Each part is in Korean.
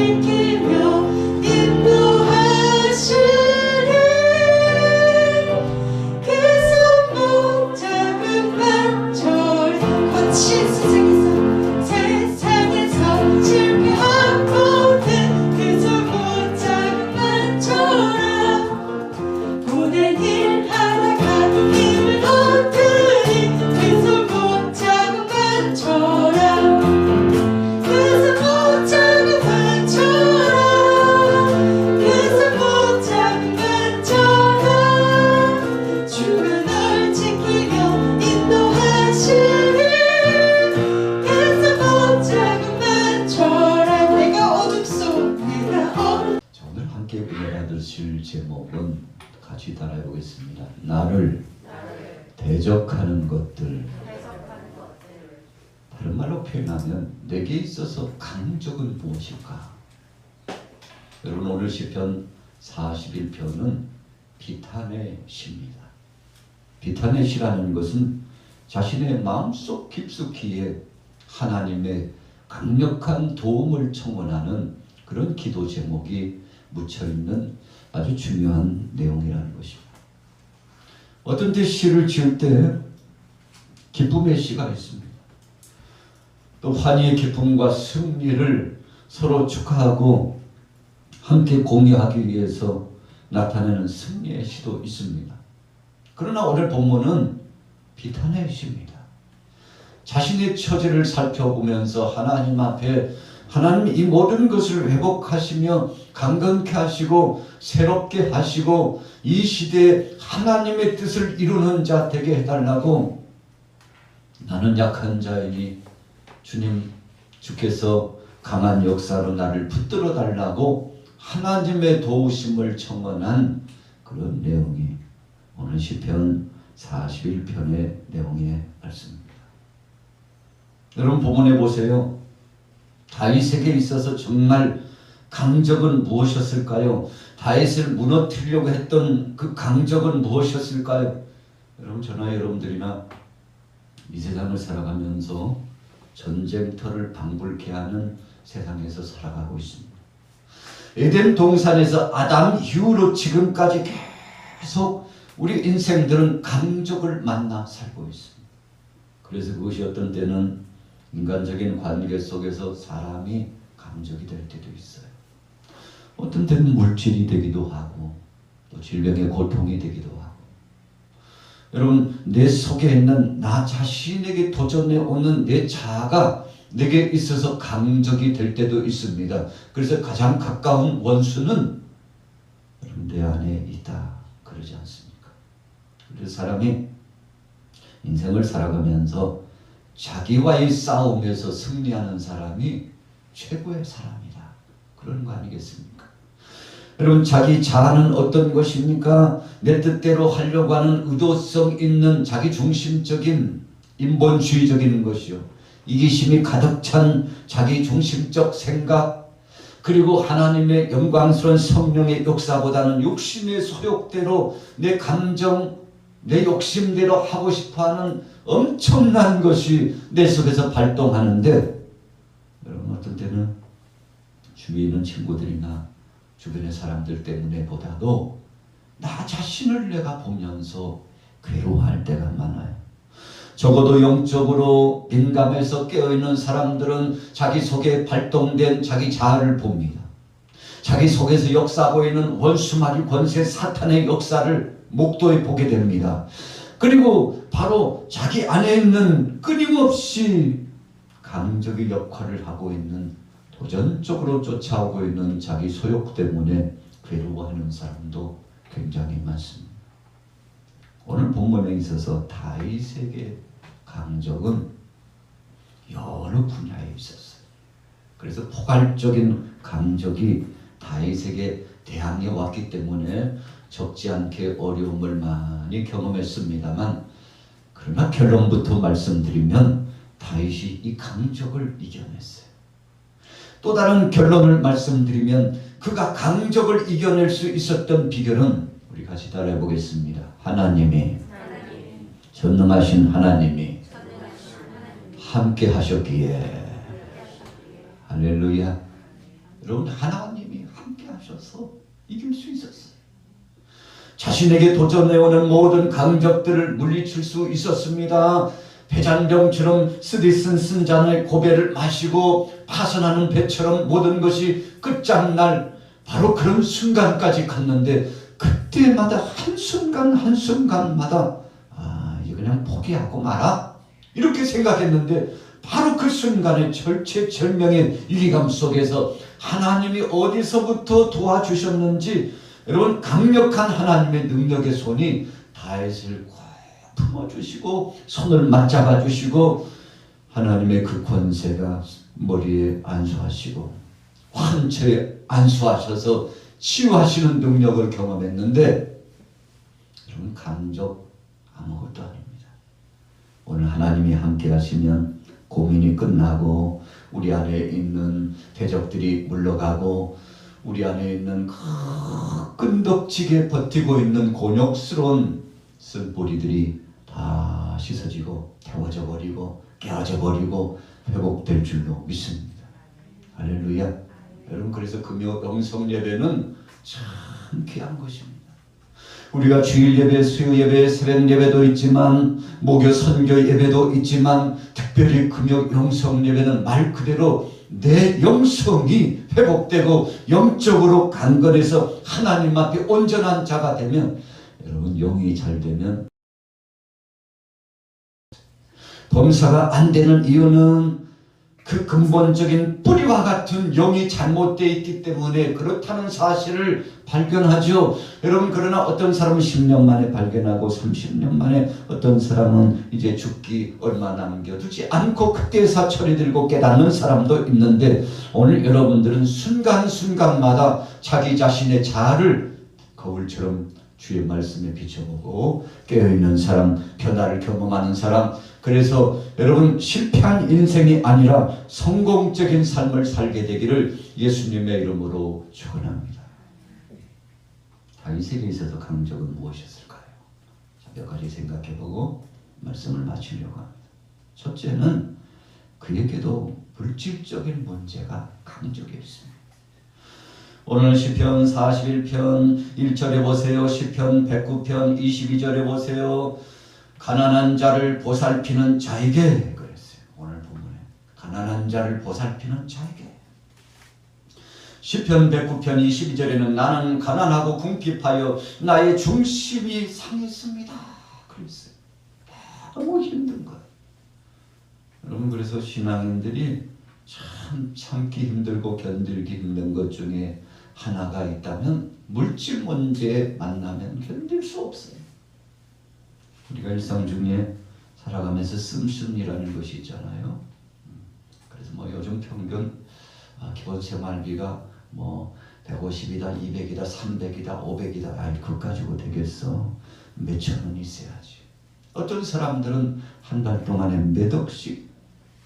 지키며 인도하시리. 그 손목 잡음만 저를 거친 세상에서 실패하거든. 그 손목 잡음만 저라 보낸 일 하나가 힘을 얻으니. 그 손목 잡음만 저라 그 손목 잡음만 저라 그 손목 잡음만 저라 주가 널 지키며 인도하시리. 그 손목 잡음만 저라 내가 어둠 속 자, 오늘 함께 은혜가 들으실 제목은 같이 따라해 보겠습니다. 나를 대적하는 것들. 다른 말로 표현하면 내게 있어서 강적은 무엇일까? 여러분, 오늘 시편 41편은 비탄의 시입니다. 비탄의 시라는 것은 자신의 마음속 깊숙이에 하나님의 강력한 도움을 청원하는 그런 기도 제목이 묻혀있는 아주 중요한 내용이라는 것입니다. 어떤 때 시를 지을 때 기쁨의 시가 있습니다. 또 환희의 기쁨과 승리를 서로 축하하고 함께 공유하기 위해서 나타내는 승리의 시도 있습니다. 그러나 오늘 본문은 비탄의 시입니다. 자신의 처지를 살펴보면서 하나님 앞에 하나님 이 모든 것을 회복하시며 강건케 하시고 새롭게 하시고 이 시대에 하나님의 뜻을 이루는 자 되게 해달라고, 나는 약한 자이니 주님 주께서 강한 역사로 나를 붙들어 달라고 하나님의 도우심을 청원한 그런 내용이 오늘 시편 41편의 내용의 말씀입니다. 여러분, 본문에 보세요. 다윗에게 있어서 정말 강적은 무엇이었을까요? 다윗을 무너뜨리려고 했던 그 강적은 무엇이었을까요? 여러분, 저나 여러분들이나 이 세상을 살아가면서 전쟁터를 방불케 하는 세상에서 살아가고 있습니다. 에덴 동산에서 아담 이후로 지금까지 계속 우리 인생들은 강적을 만나 살고 있습니다. 그래서 그것이 어떤 때는 인간적인 관계 속에서 사람이 강적이 될 때도 있어요. 어떤 때는 물질이 되기도 하고 또 질병의 고통이 되기도 하고. 여러분, 내 속에 있는 나 자신에게 도전해 오는 내 자아가 내게 있어서 강적이 될 때도 있습니다. 그래서 가장 가까운 원수는 여러분 내 안에 있다 그러지 않습니까? 그래서 사람이 인생을 살아가면서 자기와의 싸움에서 승리하는 사람이 최고의 사람이다 그런 거 아니겠습니까? 여러분, 자기 자아는 어떤 것입니까? 내 뜻대로 하려고 하는 의도성 있는 자기 중심적인 인본주의적인 것이요, 이기심이 가득 찬 자기 중심적 생각, 그리고 하나님의 영광스러운 성령의 역사보다는 욕심의 소욕대로 내 감정, 내 욕심대로 하고 싶어하는 엄청난 것이 내 속에서 발동하는데, 여러분 어떤 때는 주위에 있는 친구들이나 주변의 사람들 때문에 보다도 나 자신을 내가 보면서 괴로워할 때가 많아요. 적어도 영적으로 민감해서 깨어있는 사람들은 자기 속에 발동된 자기 자아를 봅니다. 자기 속에서 역사하고 있는 원수마귀 권세 사탄의 역사를 목도해 보게 됩니다. 그리고 바로 자기 안에 있는 끊임없이 강적인 역할을 하고 있는, 도전적으로 쫓아오고 있는 자기 소욕 때문에 괴로워하는 사람도 굉장히 많습니다. 오늘 본문에 있어서 다윗에게 강적은 여러 분야에 있었어요. 그래서 포괄적인 강적이 다윗에게 대항해 왔기 때문에 적지 않게 어려움을 많이 경험했습니다만, 그러나 결론부터 말씀드리면 다윗이 이 강적을 이겨냈어요. 또 다른 결론을 말씀드리면 그가 강적을 이겨낼 수 있었던 비결은 우리 같이 따라해 보겠습니다. 하나님이, 전능하신 하나님이 함께 하셨기에. 할렐루야. 여러분 하나님이 함께 하셔서 이길 수 있었어요. 자신에게 도전해오는 모든 강적들을 물리칠 수 있었습니다. 배잔병처럼 쓰디쓴 쓴 잔의 고배를 마시고 파선하는 배처럼 모든 것이 끝장날 바로 그런 순간까지 갔는데, 그때마다 한순간 한순간마다 이제 그냥 포기하고 마라 이렇게 생각했는데, 바로 그 순간에 절체절명의 위기감 속에서 하나님이 어디서부터 도와주셨는지, 여러분 강력한 하나님의 능력의 손이 다윗을 꼭 품어주시고 손을 맞잡아 주시고 하나님의 그 권세가 머리에 안수하시고 환처에 안수하셔서 치유하시는 능력을 경험했는데, 여러분 강적 아무것도 아닙니다. 오늘 하나님이 함께 하시면 고민이 끝나고 우리 안에 있는 대적들이 물러가고 우리 안에 있는 끈덕지게 버티고 있는 곤욕스러운 쓴뿌리들이 다 씻어지고 태워져 버리고 깨어져 버리고 회복될 줄로 믿습니다. 할렐루야. 여러분 그래서 금요 영성 예배는 참 귀한 것입니다. 우리가 주일 예배, 수요 예배, 새벽 예배도 있지만 목요 선교 예배도 있지만 특별히 금요 영성 예배는 말 그대로 내 영성이 회복되고 영적으로 강건해서 하나님 앞에 온전한 자가 되면, 여러분 영이 잘 되면 범사가 안 되는 이유는 그 근본적인 뿌리와 같은 영이 잘못되어 있기 때문에 그렇다는 사실을 발견하죠. 여러분 그러나 어떤 사람은 10년 만에 발견하고 30년 만에, 어떤 사람은 이제 죽기 얼마 남겨두지 않고 그때서 철이 들고 깨닫는 사람도 있는데, 오늘 여러분들은 순간순간마다 자기 자신의 자아를 거울처럼 주의 말씀에 비춰보고 깨어있는 사람, 변화를 경험하는 사람, 그래서 여러분 실패한 인생이 아니라 성공적인 삶을 살게 되기를 예수님의 이름으로 축원합니다. 다윗에게 있어서 강적은 무엇이었을까요? 몇 가지 생각해보고 말씀을 마치려고 합니다. 첫째는 그에게도 물질적인 문제가 강적이었습니다. 오늘 시편 41편 1절에 보세요. 시편 109편 22절에 보세요. 가난한 자를 보살피는 자에게 그랬어요. 오늘 본문에 가난한 자를 보살피는 자에게. 시편 109편 22절에는 나는 가난하고 궁핍하여 나의 중심이 상했습니다 그랬어요. 너무 힘든 거예요. 여러분 그래서 신앙인들이 참 참기 힘들고 견디기 힘든 것 중에 하나가 있다면 물질 문제에 만나면 견딜 수 없어요. 우리가 일상 중에 살아가면서 씀씀이라는 것이 있잖아요. 그래서 뭐 요즘 평균 기본 생활비가 뭐 150이다, 200이다, 300이다, 500이다, 아이 그거 가지고 되겠어. 몇천 원 있어야지. 어떤 사람들은 한 달 동안에 몇 억씩,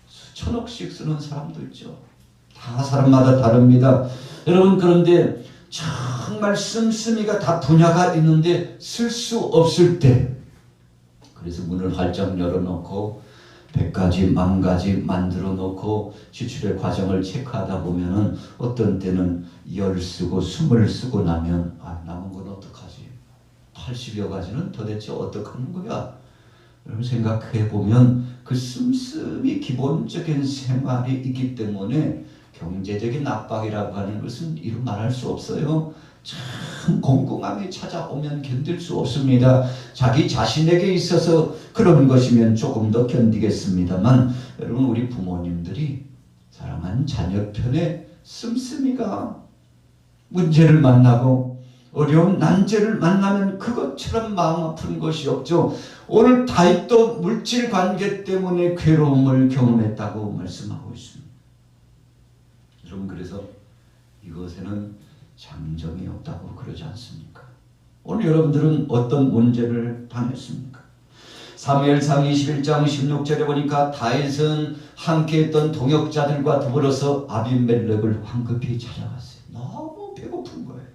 수천억씩 쓰는 사람도 있죠. 다 사람마다 다릅니다. 여러분 그런데 정말 씀씀이가 다 분야가 있는데 쓸 수 없을 때, 그래서 문을 활짝 열어놓고 100가지, 10,000가지 만들어 놓고 지출의 과정을 체크하다 보면은 어떤 때는 10 쓰고 20 쓰고 나면 남은 건 어떡하지? 80여 가지는 도대체 어떡하는 거야? 여러분 생각해 보면 그 씀씀이 기본적인 생활이 있기 때문에 경제적인 압박이라고 하는 것은 이루 말할 수 없어요. 참 공공함이 찾아오면 견딜 수 없습니다. 자기 자신에게 있어서 그런 것이면 조금 더 견디겠습니다만, 여러분 우리 부모님들이 사랑하는 자녀 편에 씀씀이가 문제를 만나고 어려운 난제를 만나면 그것처럼 마음 아픈 것이 없죠. 오늘 다윗도 물질 관계 때문에 괴로움을 경험했다고 말씀하고 있습니다. 여러분 그래서 이것에는 장정이 없다고 그러지 않습니까? 오늘 여러분들은 어떤 문제를 당했습니까? 사무엘상 21장 16절에 보니까 다윗은 함께했던 동역자들과 더불어서 아비멜렉을 황급히 찾아갔어요. 너무 배고픈 거예요.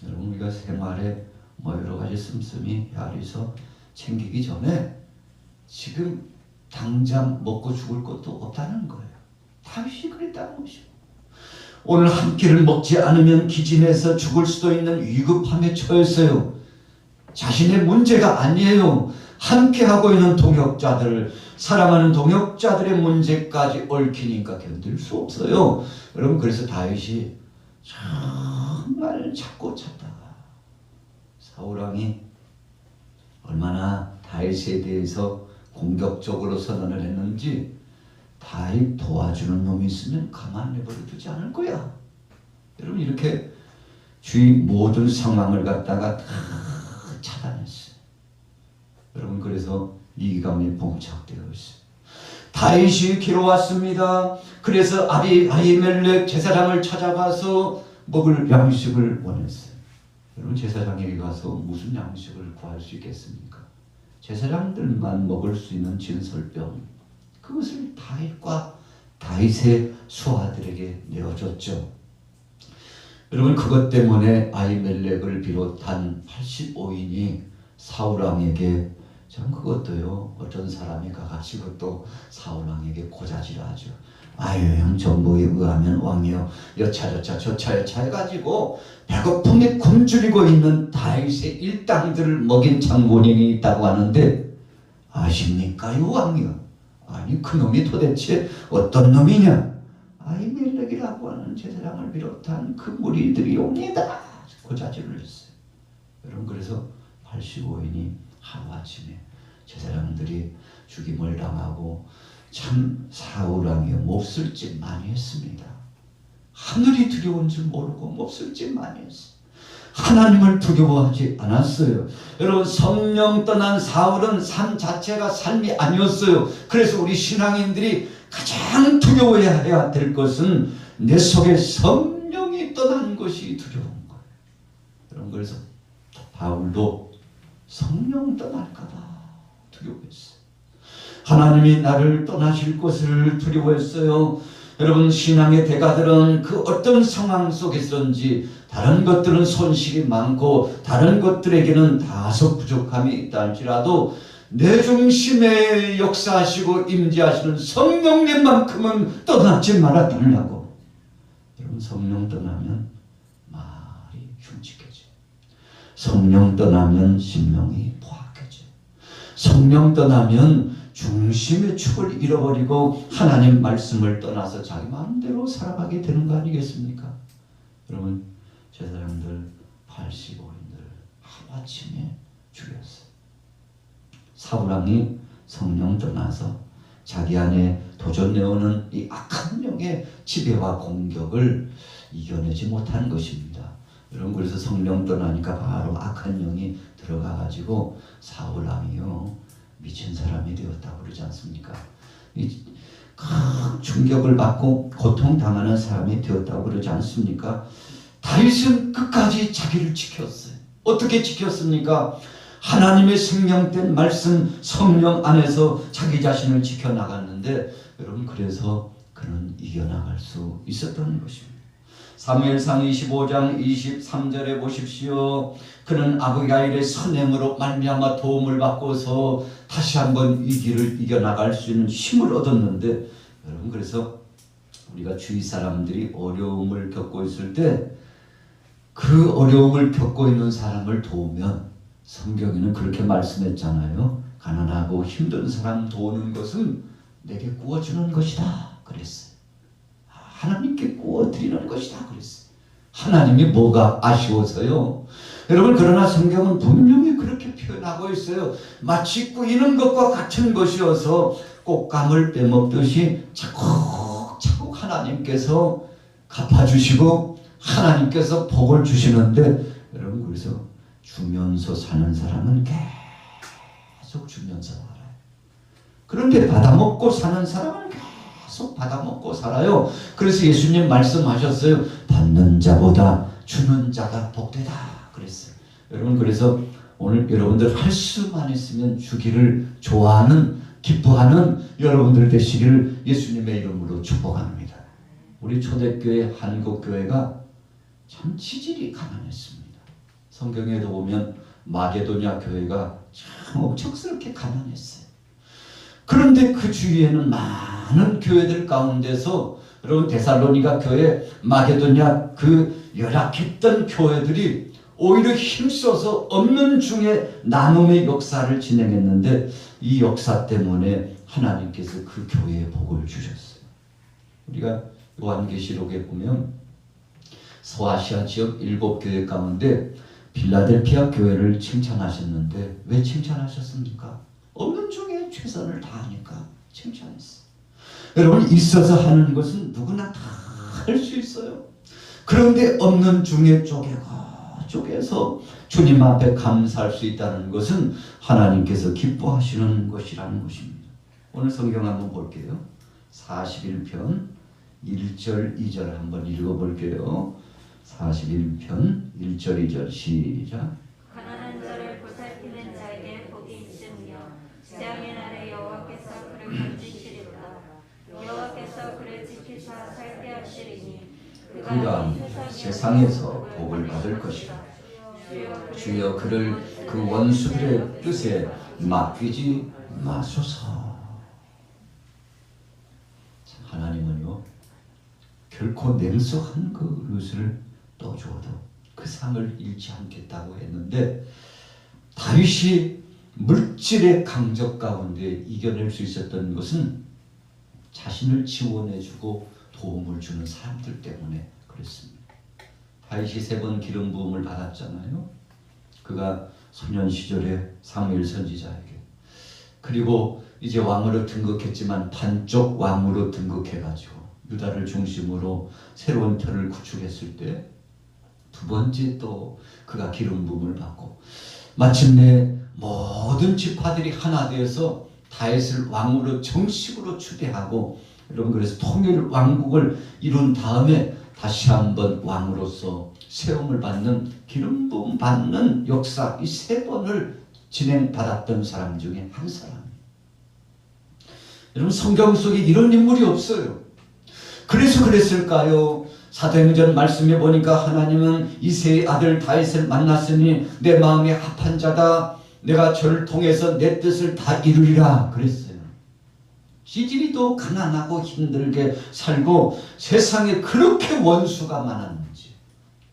여러분 우리가 생활에 뭐 여러 가지 씀씀이 야리서 챙기기 전에 지금 당장 먹고 죽을 것도 없다는 거예요. 다윗이 그랬다는 것이고, 오늘 한 끼를 먹지 않으면 기진해서 죽을 수도 있는 위급함에 처했어요. 자신의 문제가 아니에요. 함께하고 있는 동역자들, 사랑하는 동역자들의 문제까지 얽히니까 견딜 수 없어요. 여러분, 그래서 다윗이 정말 찾고 찾다가 사울왕이 얼마나 다윗에 대해서 공격적으로 선언을 했는지, 다윗 도와주는 놈이 있으면 가만 내버려 두지 않을 거야. 여러분, 이렇게 주위 모든 상황을 갖다가 다 차단했어요. 여러분, 그래서 이기감이 봉착되어 있어요. 다윗이 길어왔습니다. 그래서 아히멜렉 제사장을 찾아가서 먹을 양식을 원했어요. 여러분, 제사장에게 가서 무슨 양식을 구할 수 있겠습니까? 제사장들만 먹을 수 있는 진설병, 그것을 다윗과 다윗의 수하들에게 내어줬죠. 여러분, 그것 때문에 아히멜렉을 비롯한 85인이 사울왕에게, 참 그것도요, 어떤 사람이 가가지고 또 사울왕에게 고자질하죠. 아유, 형 정보에 의하면 왕이요, 여차저차 저차여차 해가지고 배고픔에 굶주리고 있는 다윗의 일당들을 먹인 장본인이 있다고 하는데, 아십니까, 이 왕이요? 아니, 그놈이 도대체 어떤 놈이냐? 아히멜렉이라고 하는 제사장을 비롯한 그 무리들이 옵니다. 고자질을 했어요. 여러분, 그래서 85인이 하루아침에 제사장들이 죽임을 당하고, 참 사울왕이요, 몹쓸 짓 많이 했습니다. 하늘이 두려운 줄 모르고 몹쓸 짓 많이 했어요. 하나님을 두려워하지 않았어요. 여러분, 성령 떠난 사울은 삶 자체가 삶이 아니었어요. 그래서 우리 신앙인들이 가장 두려워해야 될 것은 내 속에 성령이 떠난 것이 두려운 거예요. 여러분, 그래서 바울도 성령 떠날까 봐 두려워했어요. 하나님이 나를 떠나실 것을 두려워했어요. 여러분, 신앙의 대가들은 그 어떤 상황 속에서든지 다른 것들은 손실이 많고 다른 것들에게는 다소 부족함이 있다 할지라도 내 중심에 역사하시고 임재하시는 성령님만큼은 떠나지 말아 달라고. 여러분, 성령 떠나면 말이 흉측해져요. 성령 떠나면 심령이 포악해져요. 성령 떠나면 중심의 축을 잃어버리고 하나님 말씀을 떠나서 자기 마음대로 살아가게 되는 거 아니겠습니까? 여러분, 제사장들 85인들 하루아침에 죽였어요. 사울왕이 성령 떠나서 자기 안에 도전해오는 이 악한 영의 지배와 공격을 이겨내지 못한 것입니다. 여러분, 그래서 성령 떠나니까 바로 악한 영이 들어가가지고 사울왕이요, 미친 사람이 되었다고 그러지 않습니까? 큰 충격을 받고 고통당하는 사람이 되었다고 그러지 않습니까? 다윗은 끝까지 자기를 지켰어요. 어떻게 지켰습니까? 하나님의 생명된 말씀 성령 안에서 자기 자신을 지켜나갔는데, 여러분, 그래서 그는 이겨나갈 수 있었던 것입니다. 사무엘상 25장 23절에 보십시오. 그는 아비가일의 선행으로 말미암아 도움을 받고서 다시 한번 이 길을 이겨나갈 수 있는 힘을 얻었는데, 여러분, 그래서 우리가 주위 사람들이 어려움을 겪고 있을 때 그 어려움을 겪고 있는 사람을 도우면, 성경에는 그렇게 말씀했잖아요. 가난하고 힘든 사람 도우는 것은 내게 구워주는 것이다 그랬어요. 하나님께 구워드리는 것이다 그랬어요. 하나님이 뭐가 아쉬워서요? 여러분, 그러나 성경은 분명히 그렇게 표현하고 있어요. 마치 꾸이는 것과 같은 것이어서 꽃감을 빼먹듯이 차곡차곡 하나님께서 갚아주시고 하나님께서 복을 주시는데, 여러분, 그래서 주면서 사는 사람은 계속 주면서 살아요. 그런데 받아먹고 사는 사람은 계속 받아먹고 살아요. 그래서 예수님 말씀하셨어요. 받는 자보다 주는 자가 복되다 그랬어요. 여러분, 그래서 오늘 여러분들 할 수만 있으면 주기를 좋아하는, 기뻐하는 여러분들 되시기를 예수님의 이름으로 축복합니다. 우리 초대교회 한국교회가 참 지질이 가난했습니다. 성경에도 보면 마게도냐 교회가 참 억척스럽게 가난했어요. 그런데 그 주위에는 많은 교회들 가운데서 여러분 데살로니가 교회, 마게도냐 그 열악했던 교회들이 오히려 힘써서 없는 중에 나눔의 역사를 진행했는데 이 역사 때문에 하나님께서 그 교회에 복을 주셨어요. 우리가 요한계시록에 보면 서아시아 지역 7교회 가운데 빌라델피아 교회를 칭찬하셨는데 왜 칭찬하셨습니까? 없는 중에 최선을 다하니까 칭찬했어요. 여러분 있어서 하는 것은 누구나 다 할 수 있어요. 그런데 없는 중에 쪼개서 주님 앞에 감사할 수 있다는 것은 하나님께서 기뻐하시는 것이라는 것입니다. 오늘 성경 한번 볼게요. 41편 1절 2절 한번 읽어볼게요. 41편 1절 2절 시작. 가난한 자를 보살피는 자에게 복이 있으며 재앙의 날에 여호와께서 그를 건지시리로다. 여호와께서 그를 지키사 살게 하시리니 그가 세상에서 복을 받을 것이라. 주여 그를 그 원수들의 뜻에 맡기지 마소서. 하나님은요 결코 냉소한 그릇을 떠주어도 그 상을 잃지 않겠다고 했는데 다윗이 물질의 강적 가운데 이겨낼 수 있었던 것은 자신을 지원해주고 도움을 주는 사람들 때문에 그랬습니다. 다윗이 3번 기름 부음을 받았잖아요. 그가 소년 시절에 사무엘 선지자에게, 그리고 이제 왕으로 등극했지만 반쪽 왕으로 등극해가지고 유다를 중심으로 새로운 편을 구축했을 때 2번째 또 그가 기름 부음을 받고 마침내 모든 지파들이 하나 되어서 다윗을 왕으로 정식으로 추대하고, 여러분 그래서 통일 왕국을 이룬 다음에 다시 한번 왕으로서 세움을 받는 기름 부음 받는 역사, 이 3번을 진행받았던 사람 중에 한 사람이에요. 여러분 성경 속에 이런 인물이 없어요. 그래서 그랬을까요? 사도행전 말씀에 보니까 하나님은 이새의 아들 다윗을 만났으니 내 마음에 합한 자다. 내가 저를 통해서 내 뜻을 다 이루리라 그랬어요. 시집이도 가난하고 힘들게 살고 세상에 그렇게 원수가 많았는지.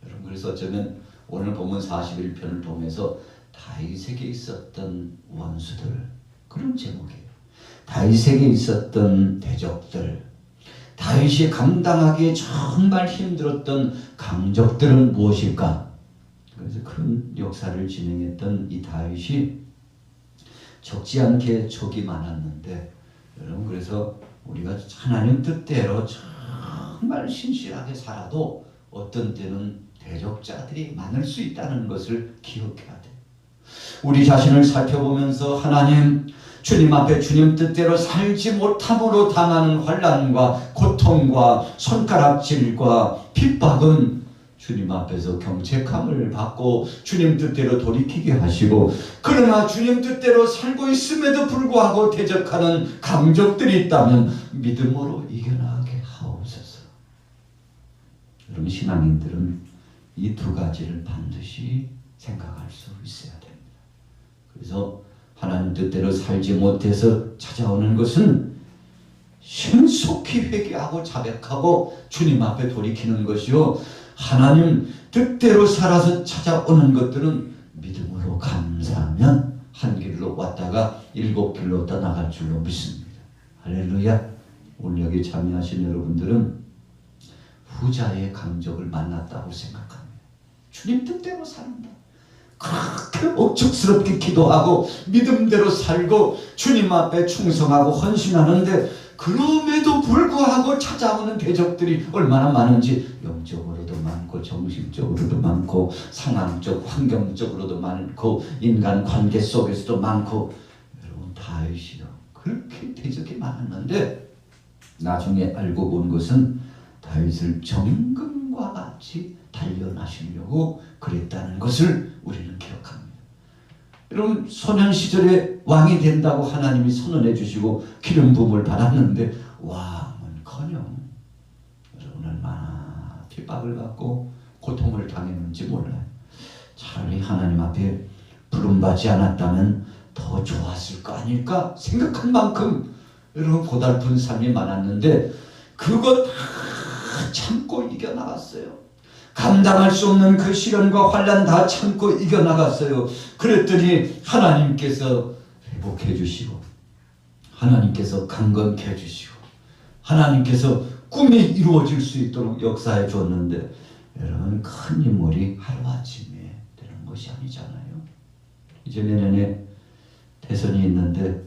여러분 그래서 어쩌면 오늘 본문 41편을 통해서 다윗에게 있었던 원수들, 그런 제목이에요. 다윗에게 있었던 대적들, 다윗이 감당하기 정말 힘들었던 강적들은 무엇일까? 그래서 큰 역사를 진행했던 이 다윗이 적지 않게 적이 많았는데, 여러분 그래서 우리가 하나님 뜻대로 정말 신실하게 살아도 어떤 때는 대적자들이 많을 수 있다는 것을 기억해야 돼요. 우리 자신을 살펴보면서 하나님, 주님 앞에 주님 뜻대로 살지 못함으로 당하는 환난과 고통과 손가락질과 핍박은 주님 앞에서 경책함을 받고 주님 뜻대로 돌이키게 하시고, 그러나 주님 뜻대로 살고 있음에도 불구하고 대적하는 강적들이 있다면 믿음으로 이겨나가게 하옵소서. 여러분 신앙인들은 이 2가지를 반드시 생각할 수 있어야 됩니다. 그래서 하나님 뜻대로 살지 못해서 찾아오는 것은 신속히 회개하고 자백하고 주님 앞에 돌이키는 것이요, 하나님 뜻대로 살아서 찾아오는 것들은 믿음으로 감사하면 한 길로 왔다가 7길로 떠나갈 줄로 믿습니다. 할렐루야. 오늘 여기 참여하신 여러분들은 후자의 강적을 만났다고 생각합니다. 주님 뜻대로 산다. 그렇게 억척스럽게 기도하고 믿음대로 살고 주님 앞에 충성하고 헌신하는데, 그럼에도 불구하고 찾아오는 대적들이 얼마나 많은지, 영적으로도 많고 정신적으로도 많고 상황적 환경적으로도 많고 인간 관계 속에서도 많고. 여러분 다윗이요 그렇게 대적이 많았는데 나중에 알고 본 것은 다윗을 정금과 같이 단련하시려고 그랬다는 것을 우리는 기억합니다. 여러분 소년 시절에 왕이 된다고 하나님이 선언해 주시고 기름 부음을 받았는데 왕은커녕 여러분 얼마나 핍박을 받고 고통을 당했는지 몰라요. 차라리 하나님 앞에 부름받지 않았다면 더 좋았을 거 아닐까 생각한 만큼 여러분 고달픈 삶이 많았는데, 그것 다 참고 이겨나갔어요. 감당할 수 없는 그 시련과 환난 다 참고 이겨나갔어요. 그랬더니 하나님께서 회복해 주시고 하나님께서 강건케 해주시고 하나님께서 꿈이 이루어질 수 있도록 역사해 줬는데 여러분 큰 인물이 하루아침에 되는 것이 아니잖아요. 이제 내년에 대선이 있는데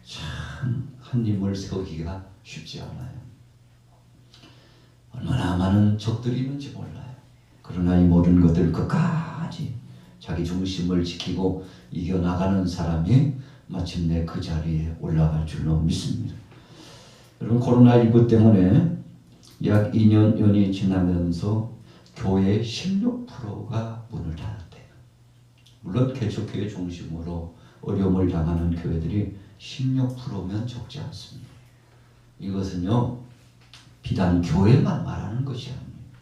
참 한 인물 세우기가 쉽지 않아요. 얼마나 많은 적들이 있는지 몰라요. 그러나 이 모든 것들 끝까지 자기 중심을 지키고 이겨나가는 사람이 마침내 그 자리에 올라갈 줄로 믿습니다. 여러분 코로나19 때문에 약 2년이 지나면서 교회의 16%가 문을 닫았대요. 물론 개척교회 중심으로 어려움을 당하는 교회들이 16%면 적지 않습니다. 이것은요 비단 교회만 말하는 것이 아닙니다.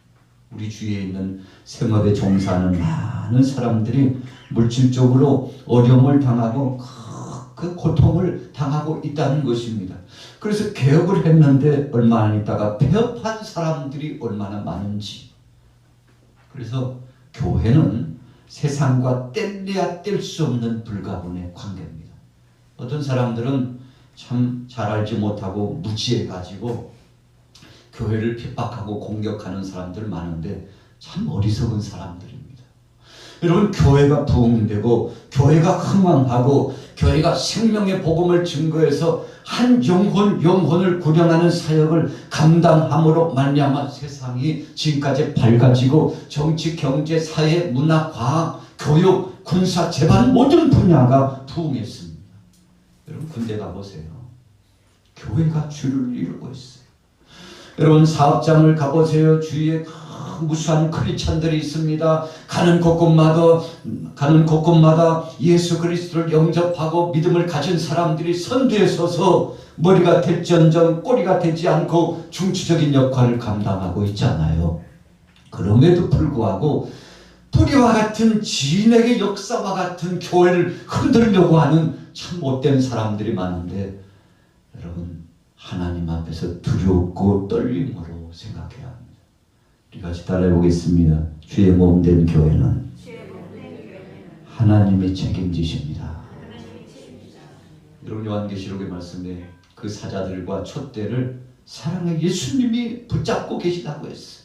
우리 주위에 있는 생업에 종사하는 많은 사람들이 물질적으로 어려움을 당하고 그 고통을 당하고 있다는 것입니다. 그래서 개혁을 했는데 얼마 안 있다가 폐업한 사람들이 얼마나 많은지. 그래서 교회는 세상과 뗄래야 뗄 수 없는 불가분의 관계입니다. 어떤 사람들은 참 잘 알지 못하고 무지해가지고 교회를 핍박하고 공격하는 사람들 많은데 참 어리석은 사람들입니다. 여러분 교회가 부흥되고 교회가 흥왕하고 교회가 생명의 복음을 증거해서 한 영혼을 구원하는 사역을 감당함으로 말미암아 세상이 지금까지 밝아지고 정치, 경제, 사회, 문화, 과학, 교육, 군사, 재반 모든 분야가 부흥했습니다. 여러분 군대 가보세요. 교회가 주를 이루고 있어요. 여러분 사업장을 가보세요. 주위에 무수한 크리스찬들이 있습니다. 가는 곳곳마다 예수 그리스도를 영접하고 믿음을 가진 사람들이 선두에 서서 머리가 될지언정 꼬리가 되지 않고 중추적인 역할을 감당하고 있잖아요. 그럼에도 불구하고 뿌리와 같은 진액의 역사와 같은 교회를 흔들려고 하는 참 못된 사람들이 많은데 여러분 하나님 앞에서 두렵고 떨림으로 생각해야 합니다. 우리 같이 따라해 보겠습니다. 주의 몸 된 교회는 하나님이 책임지십니다. 여러분 요한계시록의 말씀에 그 사자들과 촛대를 사랑의 예수님이 붙잡고 계시다고 했어요.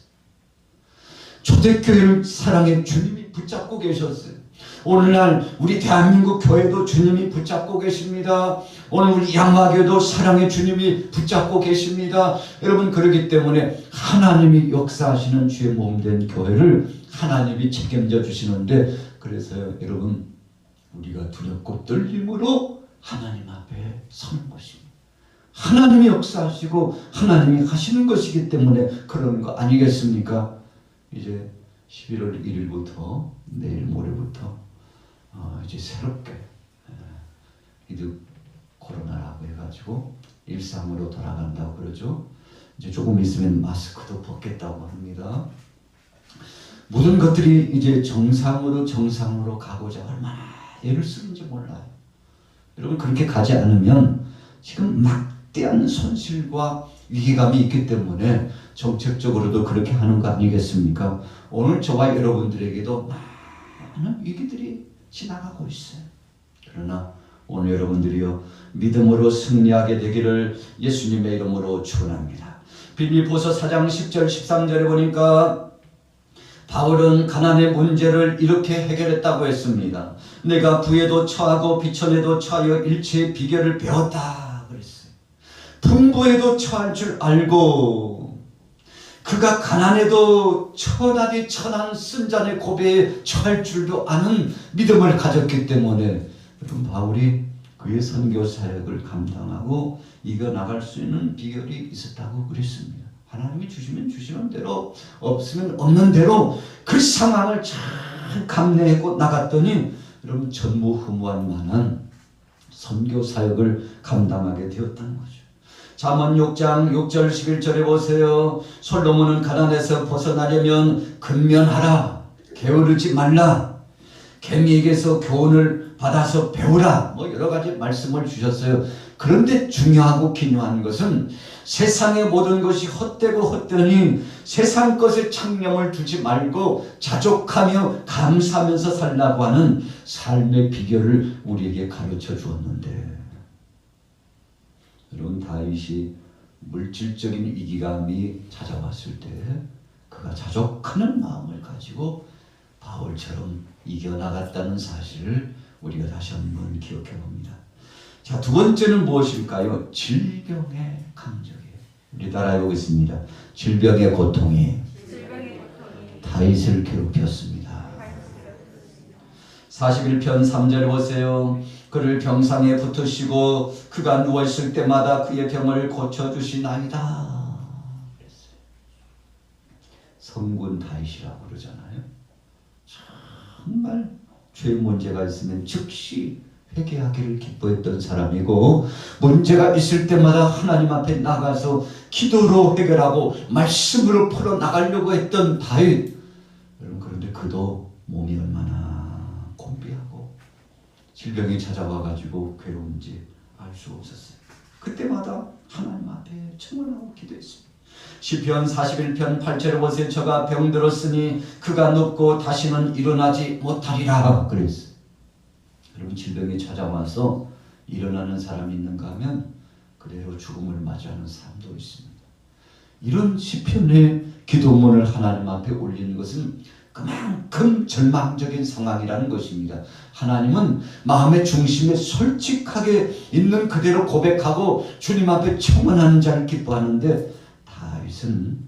초대교회를 사랑의 주님이 붙잡고 계셨어요. 오늘날 우리 대한민국 교회도 주님이 붙잡고 계십니다. 오늘 우리 양화교도 사랑의 주님이 붙잡고 계십니다. 여러분 그렇기 때문에 하나님이 역사하시는 주의 몸된 교회를 하나님이 책임져 주시는데 그래서 여러분 우리가 두렵고 떨림으로 하나님 앞에 서는 것입니다. 하나님이 역사하시고 하나님이 하시는 것이기 때문에 그러는 거 아니겠습니까? 이제 11월 1일부터 내일 모레부터 이제 새롭게 이제 코로나라고 해가지고 일상으로 돌아간다고 그러죠. 이제 조금 있으면 마스크도 벗겠다고 합니다. 모든 것들이 이제 정상으로 가고자 얼마나 애를 쓰는지 몰라요. 여러분 그렇게 가지 않으면 지금 막대한 손실과 위기감이 있기 때문에 정책적으로도 그렇게 하는 거 아니겠습니까? 오늘 저와 여러분들에게도 많은 위기들이 지나가고 있어요. 그러나 오늘 여러분들이요 믿음으로 승리하게 되기를 예수님의 이름으로 축원합니다. 빌립보서 4장 10절 13절에 보니까 바울은 가난의 문제를 이렇게 해결했다고 했습니다. 내가 부에도 처하고 비천에도 처하여 일체의 비결을 배웠다 그랬어요. 풍부에도 처할 줄 알고 그가 가난에도 천하디 천한 쓴잔의 고배에 처할 줄도 아는 믿음을 가졌기 때문에 여러분 바울이 그의 선교 사역을 감당하고 이겨나갈 수 있는 비결이 있었다고 그랬습니다. 하나님이 주시면 주시는 대로 없으면 없는 대로 그 상황을 잘 감내하고 나갔더니 여러분 전무후무한 만한 선교 사역을 감당하게 되었다는 거죠. 잠언 6장 6절 11절에 보세요. 솔로몬은 가난에서 벗어나려면 근면하라. 게으르지 말라. 개미에게서 교훈을 받아서 배우라. 여러 가지 말씀을 주셨어요. 그런데 중요하고 기묘한 것은 세상의 모든 것이 헛되고 헛되니 세상 것에 창념을 두지 말고 자족하며 감사하면서 살라고 하는 삶의 비결을 우리에게 가르쳐 주었는데, 여러분, 다윗이 물질적인 위기감이 찾아왔을 때 그가 자족하는 마음을 가지고 바울처럼 이겨나갔다는 사실을 우리가 다시 한번 기억해 봅니다. 자, 두 번째는 무엇일까요? 질병의 감정이에요. 우리 따라해 보겠습니다. 질병의 고통이 다윗을 괴롭혔습니다. 41편 3절 보세요. 그를 병상에 붙으시고 그가 누워있을 때마다 그의 병을 고쳐주시나이다. 성군 다윗이라고 그러잖아요. 정말 죄 문제가 있으면 즉시 회개하기를 기뻐했던 사람이고, 문제가 있을 때마다 하나님 앞에 나가서 기도로 해결하고 말씀으로 풀어나가려고 했던 다윗. 여러분, 그런데 그도 몸이 얼마나 곤비하고 질병이 찾아와가지고 괴로운지 알 수 없었어요. 그때마다 하나님 앞에 청원하고 기도했습니다. 시편 41편 8절에 보세요. 저가 병들었으니 그가 눕고 다시는 일어나지 못하리라 그랬어요. 여러분, 질병이 찾아와서 일어나는 사람이 있는가 하면 그대로 죽음을 맞이하는 사람도 있습니다. 이런 시편의 기도문을 하나님 앞에 올리는 것은 그만큼 절망적인 상황이라는 것입니다. 하나님은 마음의 중심에 솔직하게 있는 그대로 고백하고 주님 앞에 청원하는 자를 기뻐하는데, 다윗은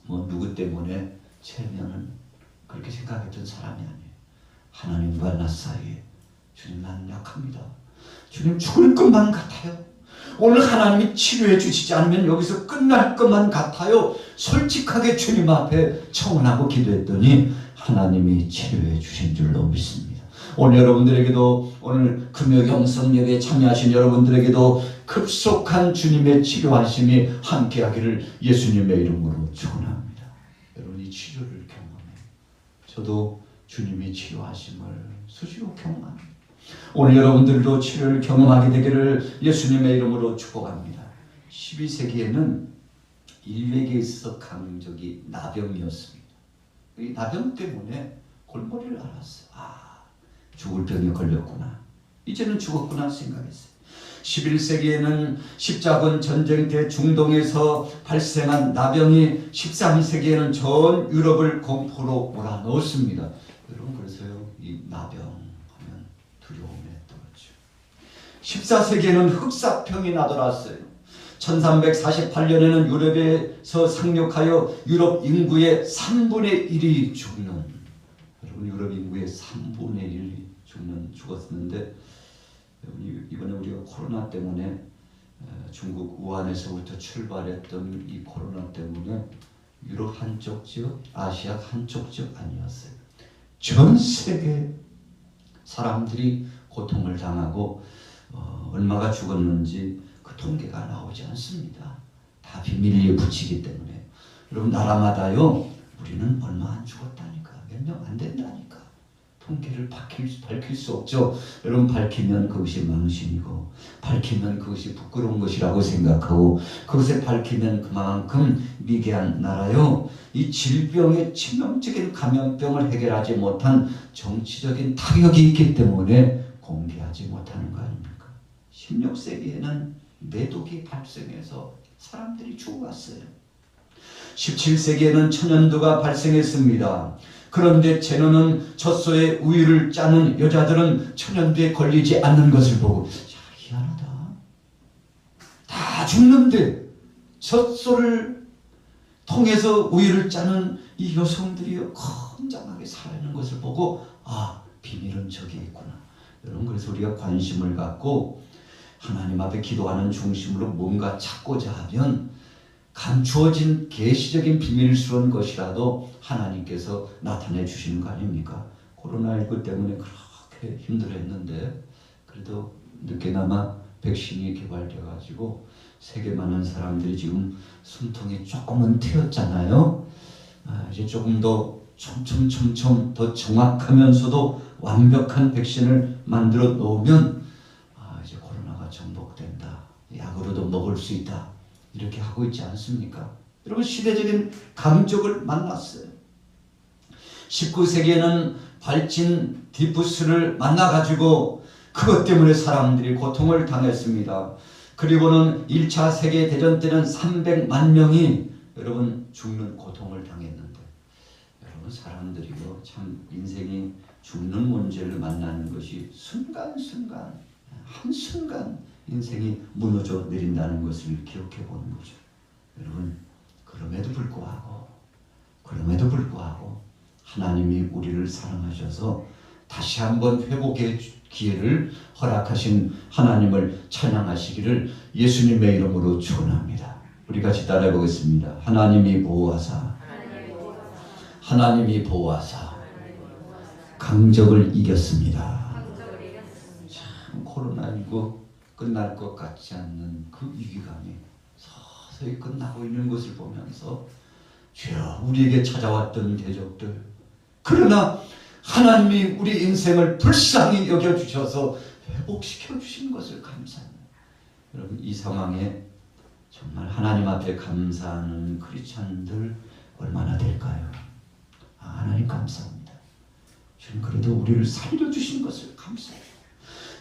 누구 때문에 체면은 그렇게 생각했던 사람이 아니에요. 하나님과 나 사이에 주님, 나는 약합니다. 주님, 죽을 것만 같아요. 오늘 하나님이 치료해 주시지 않으면 여기서 끝날 것만 같아요. 솔직하게 주님 앞에 청원하고 기도했더니 하나님이 치료해 주신 줄로 믿습니다. 오늘 여러분들에게도, 오늘 금요 영성 예배에 참여하신 여러분들에게도 급속한 주님의 치료하심이 함께하기를 예수님의 이름으로 축원합니다. 여러분이 치료를 경험해요. 저도 주님이 치료하심을 수시로 경험합니다. 오늘 여러분들도 치료를 경험하게 되기를 예수님의 이름으로 축복합니다. 12세기에는 인류에게 있어서 강적이 나병이었습니다. 이 나병 때문에 골머리를 앓았어요. 죽을 병에 걸렸구나, 이제는 죽었구나 생각했어요. 11세기에는 십자군 전쟁 때 중동에서 발생한 나병이 13세기에는 전 유럽을 공포로 몰아넣었습니다. 여러분, 그래서요, 이 나병 하면 두려움에 떨었죠. 14세기에는 흑사병이 나돌았어요. 1348년에는 유럽에서 상륙하여 유럽 인구의 3분의 1이 죽는, 여러분, 유럽 인구의 3분의 1이 죽었는데, 이번에 우리가 코로나 때문에 중국 우한에서부터 출발했던 이 코로나 때문에 유럽 한쪽 지역, 아시아 한쪽 지역 아니었어요. 전 세계 사람들이 고통을 당하고 얼마가 죽었는지 그 통계가 나오지 않습니다. 다 비밀리에 붙이기 때문에. 여러분, 나라마다요, 우리는 얼마 안 죽었다니까, 몇 명 안 된다니까. 통계를 밝힐 수 없죠. 여러분, 밝히면 그것이 망신이고, 밝히면 그것이 부끄러운 것이라고 생각하고, 그것에 밝히면 그만큼 미개한 나라요. 이 질병의 치명적인 감염병을 해결하지 못한 정치적인 타격이 있기 때문에 공개하지 못하는 거 아닙니까? 16세기에는 매독이 발생해서 사람들이 죽어갔어요. 17세기에는 천연두가 발생했습니다. 그런데 제노는 젖소에 우유를 짜는 여자들은 천연두에 걸리지 않는 것을 보고, 희한하다. 다 죽는데 젖소를 통해서 우유를 짜는 이 여성들이 건장하게 살아있는 것을 보고, 비밀은 저기 있구나. 여러분, 그래서 우리가 관심을 갖고 하나님 앞에 기도하는 중심으로 뭔가 찾고자 하면 감추어진 계시적인 비밀스러운 것이라도 하나님께서 나타내 주시는 거 아닙니까? 코로나19 때문에 그렇게 힘들었는데 그래도 늦게나마 백신이 개발되어 가지고 세계 많은 사람들이 지금 숨통이 조금은 트였잖아요. 이제 조금 더 점점 더 정확하면서도 완벽한 백신을 만들어 놓으면 이제 코로나가 정복된다. 수 있다. 이렇게 하고 있지 않습니까? 여러분 시대적인 강적을 만났어요. 19세기에는 발진 디푸스를 만나가지고 그것 때문에 사람들이 고통을 당했습니다. 그리고는 1차 세계대전 때는 300만 명이 여러분 죽는 고통을 당했는데 여러분 사람들이요 참 인생이 죽는 문제를 만나는 것이 순간순간 한순간 인생이 무너져 내린다는 것을 기억해 보는 거죠. 여러분 그럼에도 불구하고 하나님이 우리를 사랑하셔서 다시 한번 회복의 기회를 허락하신 하나님을 찬양하시기를 예수님의 이름으로 축원합니다. 우리 같이 따라해 보겠습니다. 하나님이 보호하사 강적을 이겼습니다. 참 코로나19 끝날 것 같지 않는 그 위기감이 서서히 끝나고 있는 것을 보면서 주여 우리에게 찾아왔던 대적들 그러나 하나님이 우리 인생을 불쌍히 여겨주셔서 회복시켜 주신 것을 감사합니다. 여러분 이 상황에 정말 하나님 앞에 감사하는 크리스찬들 얼마나 될까요? 하나님 감사합니다. 주님 그래도 우리를 살려주신 것을 감사해요.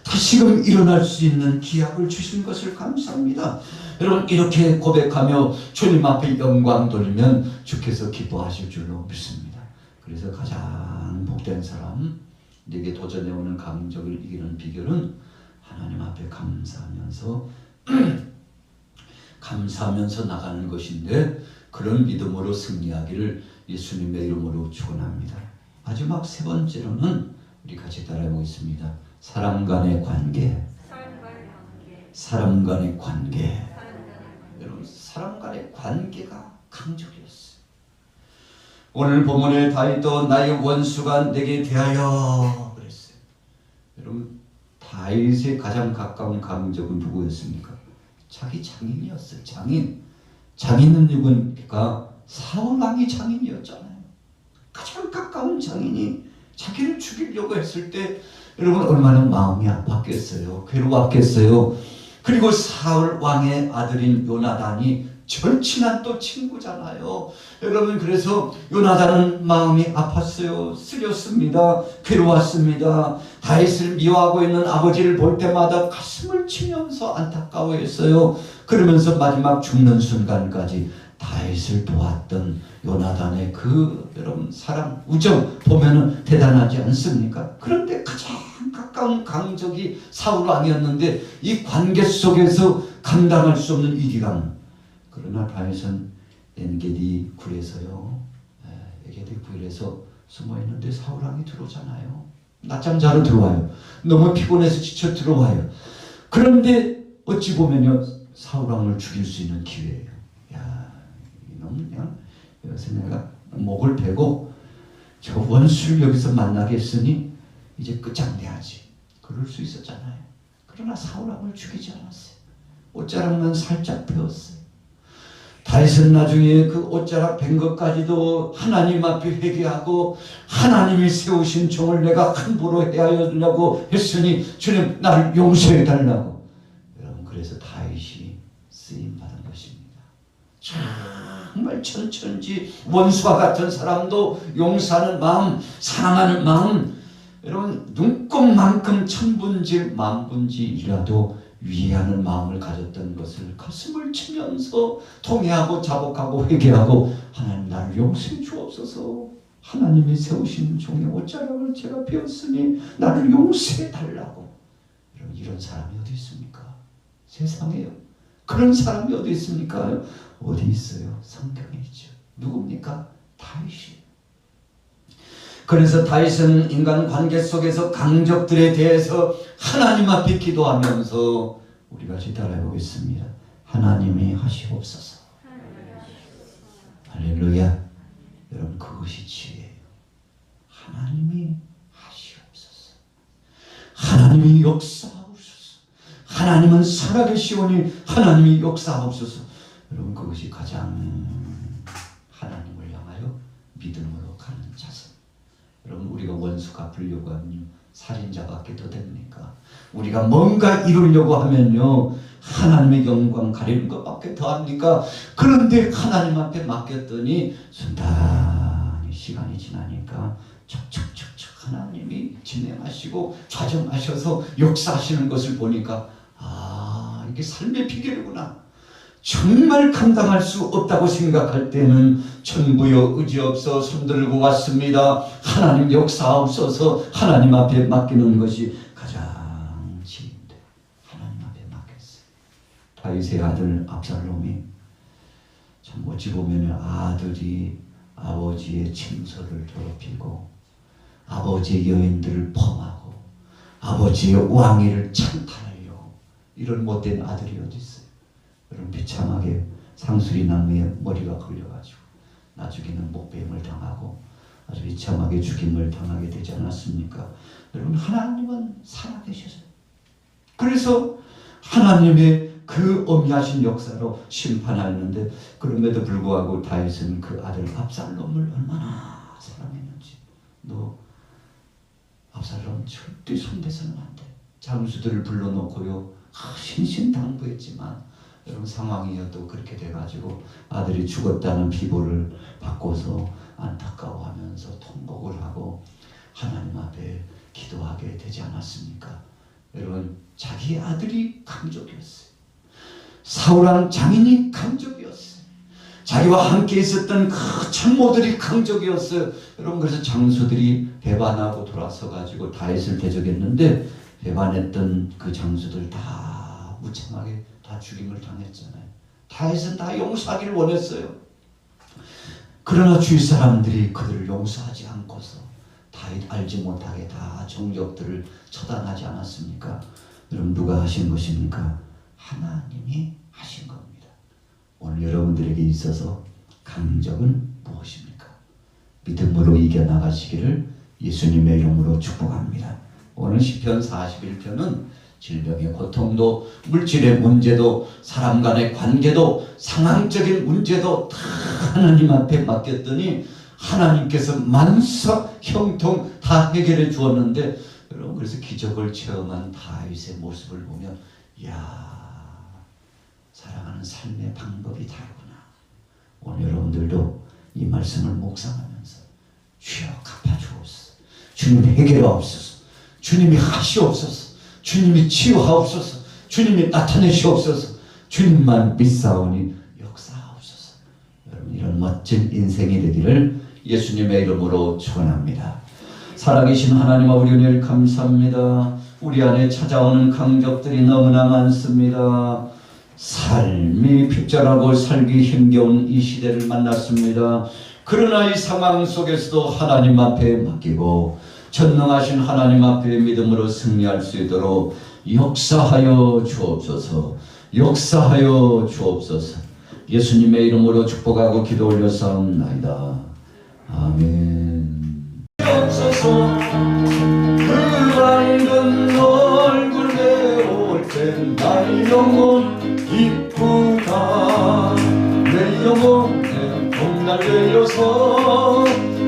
다시금 일어날 수 있는 기약을 주신 것을 감사합니다. 여러분 이렇게 고백하며 주님 앞에 영광 돌리면 주께서 기뻐하실 줄로 믿습니다. 그래서 가장 복된 사람, 내게 도전해오는 강적을 이기는 비결은 하나님 앞에 감사하면서 나가는 것인데 그런 믿음으로 승리하기를 예수님의 이름으로 축원합니다. 마지막 세 번째로는 우리 같이 따라해 보겠습니다. 사람 간의 관계. 여러분 사람 간의 관계가 강적이었어요. 오늘 본문에 다윗도 나의 원수가 내게 대하여 그랬어요. 여러분 다윗의 가장 가까운 강적은 누구였습니까? 자기 장인이었어요. 장인은 누구니까? 사울 왕이 장인이었잖아요. 가장 가까운 장인이 자기를 죽이려고 했을 때 여러분 얼마나 마음이 아팠겠어요. 괴로웠겠어요. 그리고 사울 왕의 아들인 요나단이 절친한 또 친구잖아요. 여러분 그래서 요나단은 마음이 아팠어요. 쓰렸습니다. 괴로웠습니다. 다윗을 미워하고 있는 아버지를 볼 때마다 가슴을 치면서 안타까워했어요. 그러면서 마지막 죽는 순간까지 다윗을 도왔던 요나단의 그 여러분 사랑, 우정 보면은 대단하지 않습니까? 그런데 가장 가까운 강적이 사울 왕이었는데 이 관계 속에서 감당할 수 없는 위기감. 그러나 다윗은 엔게디 굴에서요. 엔게디 굴에서 숨어 있는데 사울 왕이 들어오잖아요. 낮잠 자러 들어와요. 너무 피곤해서 지쳐 들어와요. 그런데 어찌 보면요 사울 왕을 죽일 수 있는 기회예요. 이놈 그냥 여기서 내가 목을 베고 저 원수를 여기서 만나게 했으니 이제 끝장내야지. 그럴 수 있었잖아요. 그러나 사울 왕을 죽이지 않았어요. 옷자락만 살짝 베었어요. 다윗은 나중에 그 옷자락 벤 것까지도 하나님 앞에 회개하고 하나님이 세우신 종을 내가 함부로 해하려고 했으니 주님 나를 용서해 달라고. 여러분 그래서 다윗이 쓰임받은 것입니다. 정말 천천지 원수와 같은 사람도 용서하는 마음, 사랑하는 마음, 여러분 눈곱만큼 천분지 만분지이라도 위하는 마음을 가졌던 것을 가슴을 치면서 통회하고 자복하고 회개하고 하나님 나를 용서해 주옵소서. 하나님이 세우신 종의 옷자락을 제가 베었으니 나를 용서해 달라고. 여러분 이런 사람이 어디 있습니까? 세상에요. 그런 사람이 어디 있습니까? 어디 있어요? 성경에 있죠. 누굽니까? 다윗이. 그래서 다윗은 인간 관계 속에서 강적들에 대해서 하나님 앞에 기도하면서 우리 같이 따라해 보겠습니다. 하나님이 하시옵소서. 할렐루야. 여러분 그것이 지혜예요. 하나님이 하시옵소서. 하나님이 역사하옵소서. 하나님은 살아계시오니 하나님이 역사하옵소서. 여러분 그것이 가장 하나님을 향하여 믿음으로 가는 자세. 여러분 우리가 원수 갚으려고 하면요 살인자밖에 더 됩니까? 우리가 뭔가 이루려고 하면요 하나님의 영광 가리는 것밖에 더 합니까? 그런데 하나님 앞에 맡겼더니 순탄히 시간이 지나니까 척척척척 하나님이 진행하시고 좌정하셔서 역사하시는 것을 보니까 아, 이게 삶의 비결이구나. 정말 감당할 수 없다고 생각할 때는 천부여 의지없어 손들고 왔습니다. 하나님 역사하옵소서. 하나님 앞에 맡기는 것이 가장 지인데 하나님 앞에 맡겼어요. 다윗의 아들 압살롬이 참 어찌 보면 아들이 아버지의 침소를 더럽히고 아버지의 여인들을 범하고 아버지의 왕위를 찬탈하려고 이런 못된 아들이 어디 있어요? 여러분 비참하게 상수리 나무에 머리가 걸려가지고 나중에는 목배임을 당하고 아주 비참하게 죽임을 당하게 되지 않았습니까? 여러분 하나님은 살아계셔서 그래서 하나님의 그 어미하신 역사로 심판하였는데 그럼에도 불구하고 다윗은 그 아들 압살롬을 얼마나 사랑했는지 너 압살롬 절대 손대서는 안 돼. 장수들을 불러놓고요 신신당부했지만 여러분 상황이어도 그렇게 돼가지고 아들이 죽었다는 비보를 바꿔서 안타까워하면서 통곡을 하고 하나님 앞에 기도하게 되지 않았습니까? 여러분 자기 아들이 강족이었어요. 사울왕 장인이 강족이었어요. 자기와 함께 있었던 그 참모들이 강족이었어요. 여러분 그래서 장수들이 배반하고 돌아서 가지고 다윗을 대적했는데 배반했던 그 장수들 다 무참하게 다 죽임을 당했잖아요. 다윗은 다 용서하기를 원했어요. 그러나 주위 사람들이 그들을 용서하지 않고서 다윗 알지 못하게 다 정적들을 처단하지 않았습니까? 여러분 누가 하신 것입니까? 하나님이 하신 겁니다. 오늘 여러분들에게 있어서 강적은 무엇입니까? 믿음으로 이겨나가시기를 예수님의 이름으로 축복합니다. 오늘 시편 41편은 질병의 고통도 물질의 문제도 사람 간의 관계도 상황적인 문제도 다 하나님 앞에 맡겼더니 하나님께서 만사 형통 다 해결해 주었는데 여러분 그래서 기적을 체험한 다윗의 모습을 보면 이야 사랑하는 삶의 방법이 다르구나. 오늘 여러분들도 이 말씀을 묵상하면서 주여 갚아주옵소서. 주님 해결하옵소서. 주님이 하시옵소서. 주님이 치유하옵소서. 주님이 나타내시옵소서. 주님만 믿사오니 역사하옵소서. 여러분 이런 멋진 인생이 되기를 예수님의 이름으로 축원합니다. 살아계신 하나님 아버지 은혜를 감사합니다. 우리 안에 찾아오는 강적들이 너무나 많습니다. 삶이 핍절하고 살기 힘겨운 이 시대를 만났습니다. 그러나 이 상황 속에서도 하나님 앞에 맡기고 전능하신 하나님 앞에 믿음으로 승리할 수 있도록 역사하여 주옵소서. 역사하여 주옵소서. 예수님의 이름으로 축복하고 기도 올려사옵나이다. 아멘. 없어서 그 밝은 얼굴 내올 땐 나의 영혼 기쁘다. 내 영혼에 봄날 내려서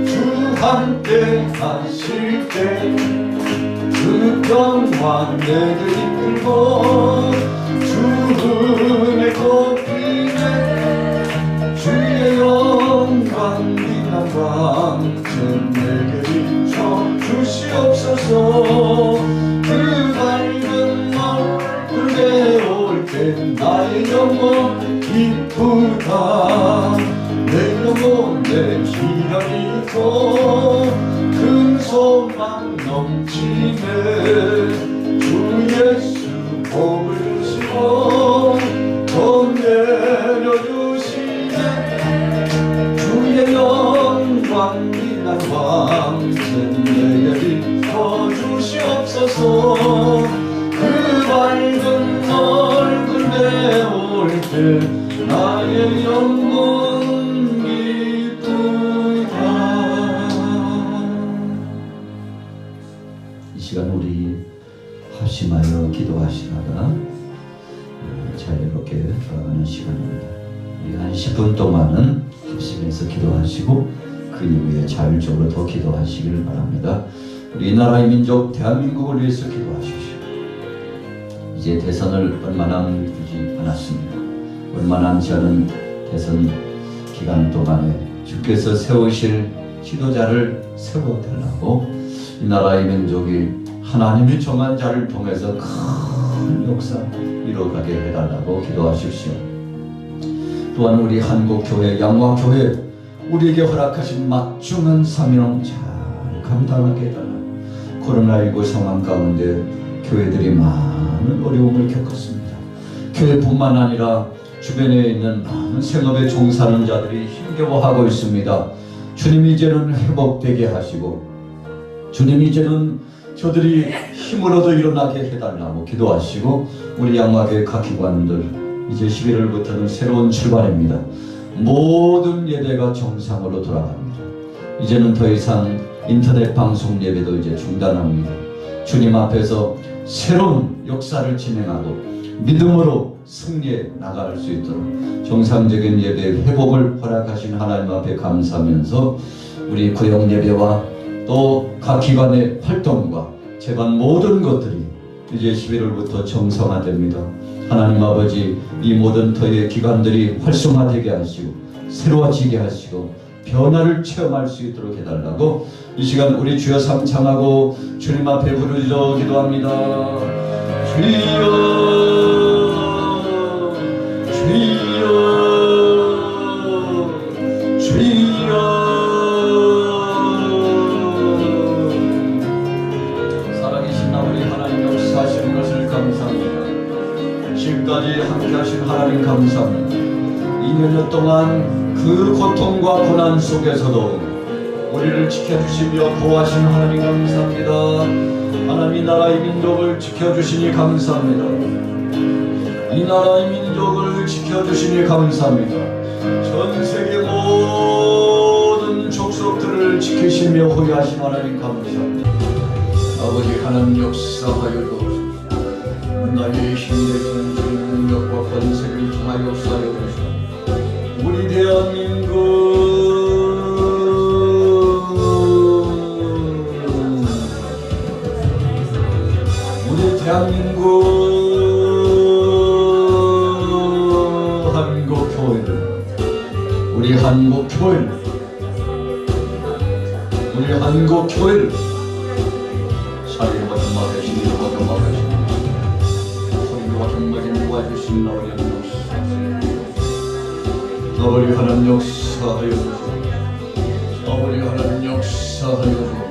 주 함께 하실 때 그 평화 내게 이끌고 주 은혜 곱이네 주의 영광 빛난 광채 내게 비춰 주시옵소서. 그 밝은 얼굴 내올 땐 나의 영혼 기쁘다. 내 영혼에 희열이 있고 큰 소망 넘치네. 주 예수 복을 주시고 돈 내려주시네. 주의 영광 빛난 왕세 내게 비춰 주시옵소서. 그 밝은 얼굴 내올 때 나의 영혼 기쁘다. 이 시간 우리 합심하여 기도하시다가 자유롭게 돌아가는 시간입니다. 우리 한 10분 동안은 합심해서 기도하시고 그 이후에 자율적으로 더 기도하시기를 바랍니다. 우리 나라의 민족 대한민국을 위해서 기도하십시오. 이제 대선을 얼마 남지 않았습니다. 얼마 남지 않은 대선 기간 동안에 주께서 세우실 지도자를 세워달라고 이 나라의 민족이 하나님이 정한 자를 통해서 큰 역사 이뤄가게 해달라고 기도하십시오. 또한 우리 한국교회, 양화교회 우리에게 허락하신 막중한 사명 잘 감당하게 해달라고. 코로나19 상황 가운데 교회들이 많은 어려움을 겪었습니다. 교회뿐만 아니라 주변에 있는 많은 생업에 종사하는 자들이 힘겨워하고 있습니다. 주님 이제는 회복되게 하시고 주님 이제는 저들이 힘을 얻어 일어나게 해달라고 기도하시고 우리 양화교회 각 기관들 이제 11월부터는 새로운 출발입니다. 모든 예배가 정상으로 돌아갑니다. 이제는 더 이상 인터넷 방송 예배도 이제 중단합니다. 주님 앞에서 새로운 역사를 진행하고 믿음으로 승리해 나갈 수 있도록 정상적인 예배 회복을 허락하신 하나님 앞에 감사하면서 우리 구역 예배와 또 각 기관의 활동과 재반 모든 것들이 이제 11월부터 정상화됩니다. 하나님 아버지 이 모든 터의 기관들이 활성화되게 하시고 새로워지게 하시고 변화를 체험할 수 있도록 해달라고 이 시간 우리 주여 삼창하고 주님 앞에 부르짖어 기도합니다. 주여 주여 주여. 살아계신 우리 하나님 역사하시는 것을 감사합니다. 지금까지 함께 하신 하나님 감사합니다. 2년 동안 그 고통과 고난 속에서도 우리를 지켜주시며 보호하신 하나님 감사합니다. 하나님 나라의 민족을 지켜주시니 감사합니다. 이 나라의 민족을 지켜주시니 감사합니다. 전 세계 모든 족속들을 지키시며 호위하신 하나님 감사합니다. 아버지 하나님 역사하여 주옵소서. 나의 힘내신 능력과 권세를 통하여 역사하여 주시옵소서. 우리 대한민국 한국교회를 우리 한국교회를 사리와 정말 대신으로 정말 소리와 정말 도와주신 아버지 하나님 역사하여 주옵소서. 아버지 하나님 역사하여 주옵소서.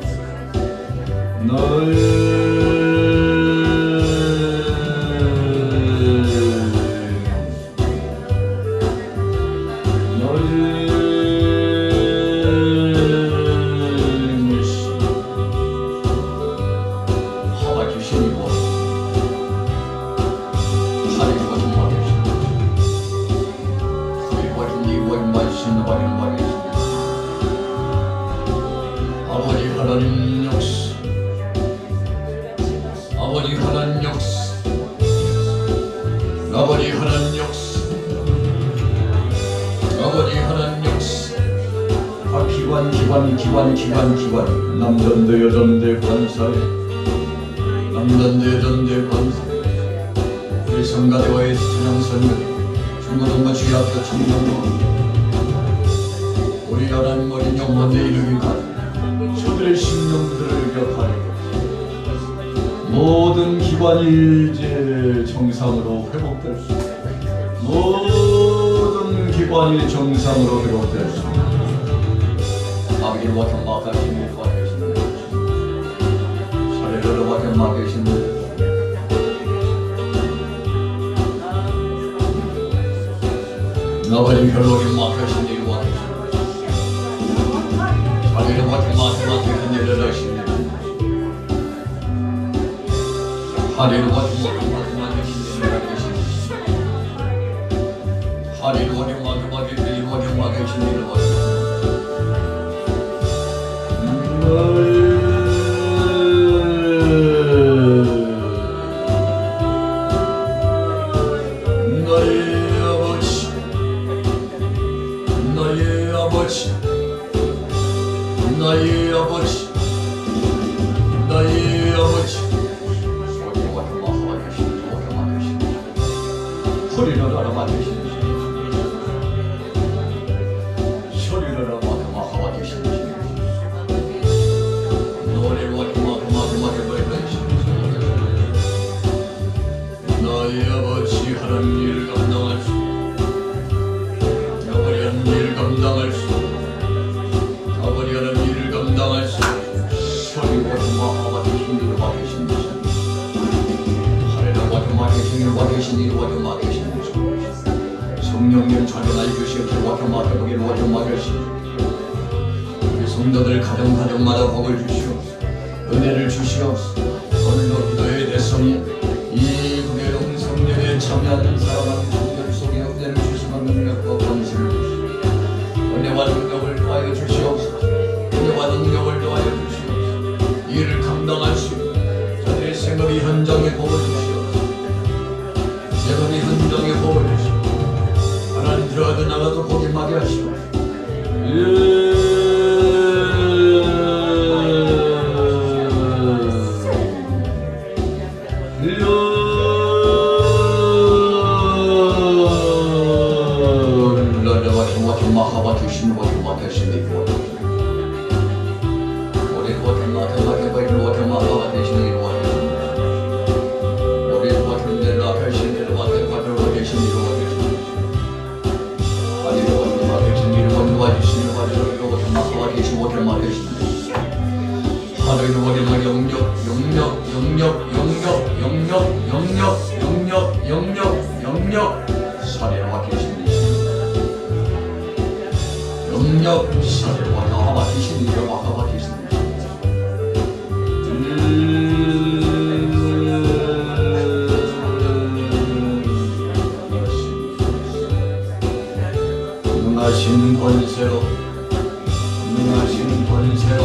기관 남전대 여전대 관사에 우리 성가대와의 찬양선교 중고등부 주의 앞에 청년도 우리 하나님 어린 영혼에 이르기까지 저들의 심령들을 기억하리고 모든 기관이 이제 정상으로 회복될 수 있고 모든 기관이 정상으로 회복될 수 있고 아버지와 경막하시니 도와주시는 사례로와 경막하시는 아버지 별로 경막하시니 도와주시는 사례로와 경막하시니 내려라시니 하리로와 경막하시니 내려라시니 하리로와 경막하시니 내려라시니 와타마 되시는 소리를 와타마 하와 되시는 노래를 와타마 나의 아버지 하는 일을 감당할 수 아버지 하는 일을 감당할 수 아버지 하는 일을 감당할 수 소리 와타마 하와 되시는 일을 와 계신 와 계신 이를 와타마 계신 성령님 자녀나 이주시옵소서. 와타마 대복에 와타마 계신 우리 성도들 가정마다 복을 주시옵소서. 은혜를 주시옵소서. 오늘도 기도의 대성이 이 구계동 성령에 참여하는 사랑하는 성들 속에 은혜를 주시는 능력과 권세를 주시옵소서. 은혜와 능력을 더하여 주시옵소서. 은혜와 능력을 더하여 주시옵소서. 이를 감당할 수 있는 저들의 생업이 현장에 복을 주시옵소서. 여러분이 현장에 복을 주시고 하나님 들어가도 나가도 복이 임하게 하시고 마하바 주시는 것을 맡으시니 우리 와타마타마게 바이를 와타마하바 되시는 일 영역 사례와 계십니다. 영역 사례와 나와 계십니다. 와가 계십니다. 능하신 권세로 능하신 권세로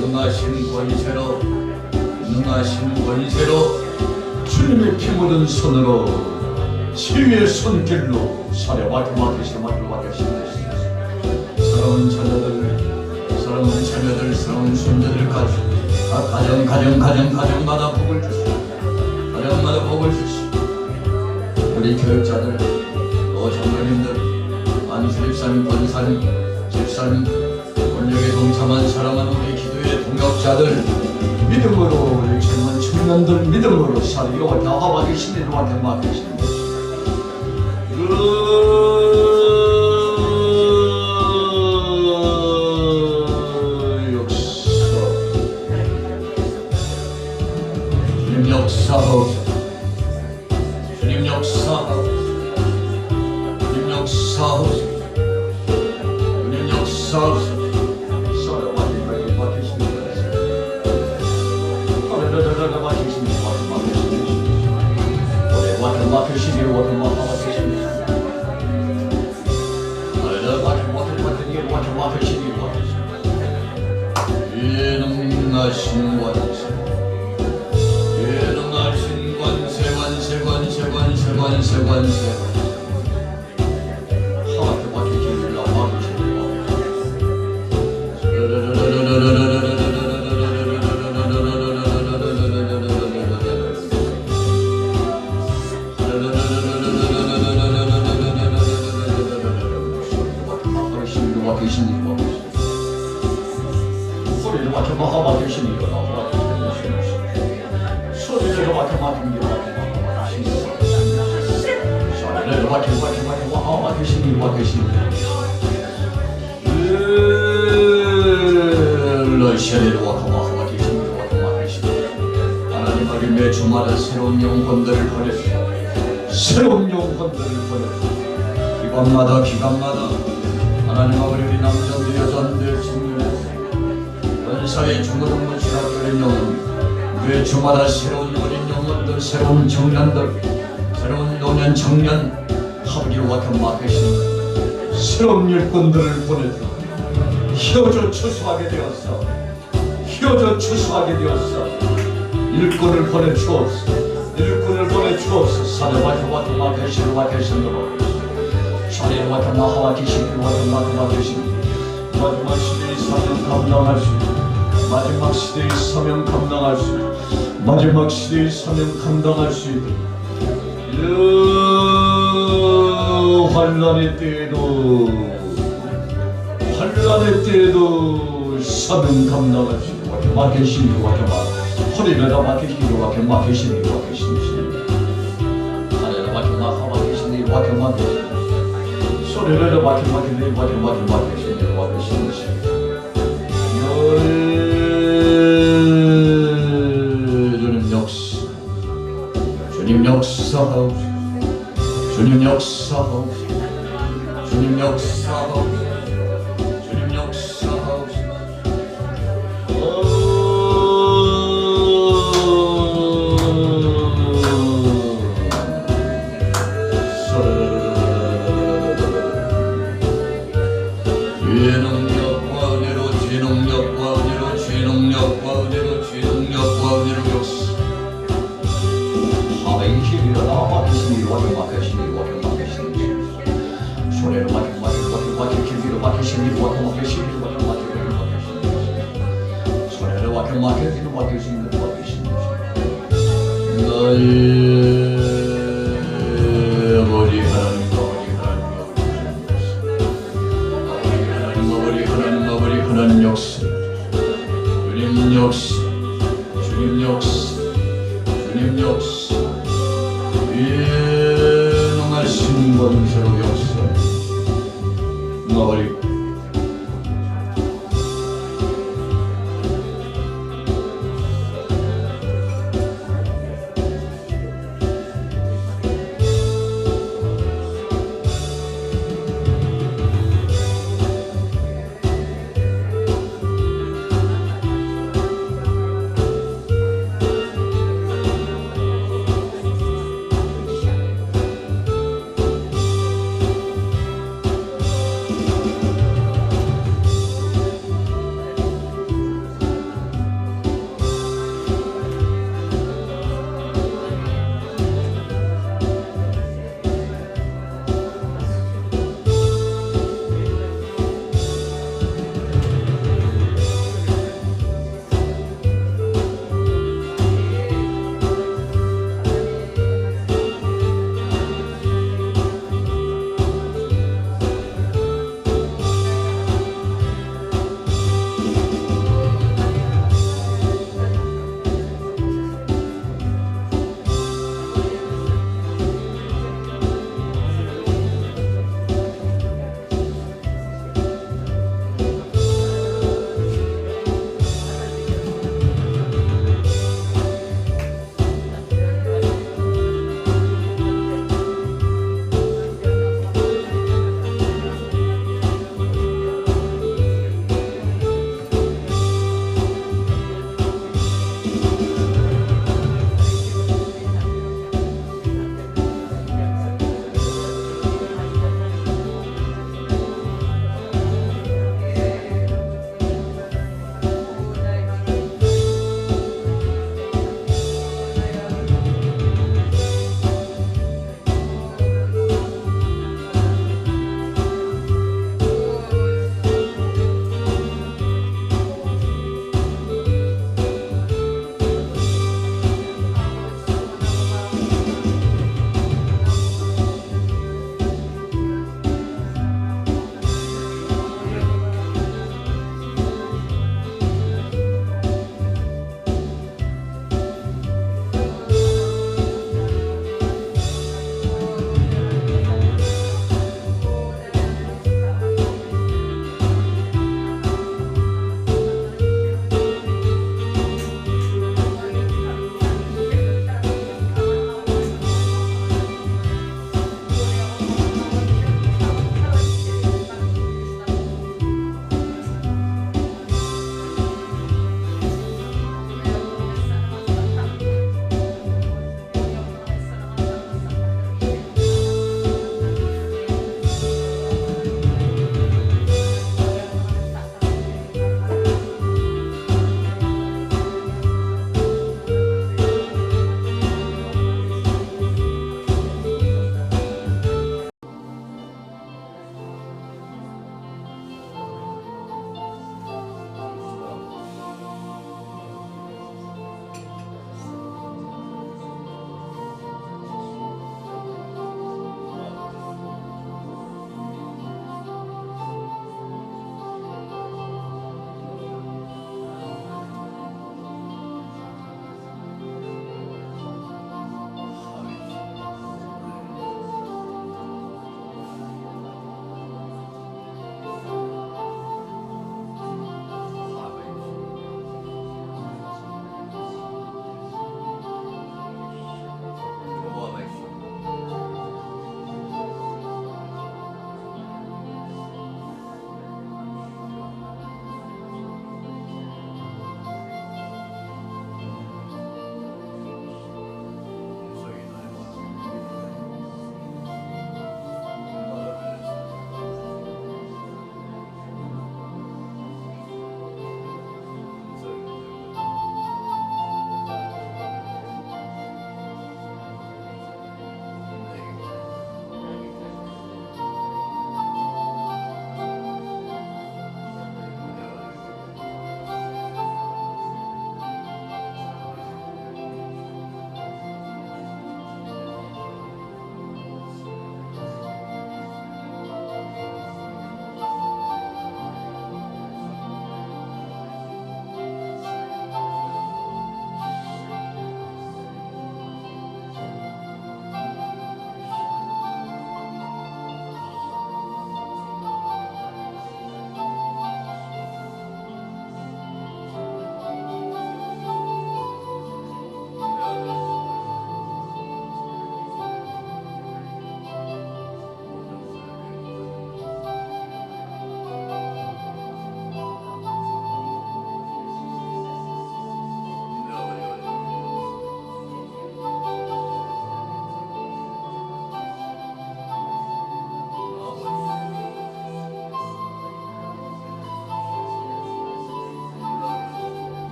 능하신 권세로 능하신 권세로 주님의 피 묻은 손으로 치유의 손길로 사려와 도와주시고 사랑하는 자녀들 사랑하는 손자들까지 가정마다 복을 주시고 가정마다 복을 주시고 우리 교육자들 또 장로님들 안수립사님 권사님 집사님 권력에 동참한 사랑하는 우리 기도의 동역자들 믿음으로 우리 젊은 청년들 믿음으로 살리고 나와 계신 일과 대마 계십니다. 주님 역사하옵소서. 주님 역사하옵소서. 주님 역사하옵소서. 주님 역사하옵소서. 예능하신 권세 예능하신 권세 하와트 바퀴질라 하나님 어린 주마다 새로운 영혼들을 보내주시고 새로운 영혼들을 보내주시고 기관마다 하나님 아버지 우리 남자들 여자들 청년들 연사의 중고등부 신학교의 영혼 매 주마다 새로운 어린 영혼들 새로운 청년들 새로운 노년 청년 하기와 경마하신 새로운 일꾼들을 보내주고 휘어져 추수하게 되었어 일꾼을 보내주옵소서 사대와 교와 계시와 계신으로 사례와 경마하와 계시와 경마하와 계신 마지막 시대의 사명 감당할 수 있도록 마지막 시대의 사명 감당할 수 있도록 환란의 때에도 사명 감당하시고 막히시니 와케마 허리가 막히시니 와케 막히시니 와케시니 하늘에 막히나 막히시니 와케 막히시니 소리를 막히니 와케 막히시니 와케시니 주님 역사하옵소서 주님 역사하옵소서 주님 역사하옵소서 주님 역사하옵소서 예능력과 은혜로 지능력과 은혜로 지능력과 은혜로 지능력과 은혜로 역사 하나님이시리라 막히시니 와케 막히시니 와케 막히시니 소리를 와케 길이로 막히시니 와케 막히시니 와케 막히시니 소리를 와케 막히시니 와케시니 와케시니 나의 아버지 하나님 하나님 역사 주님 역사 주님 역사 주님 역사 예능하신 권세로 역사 아버지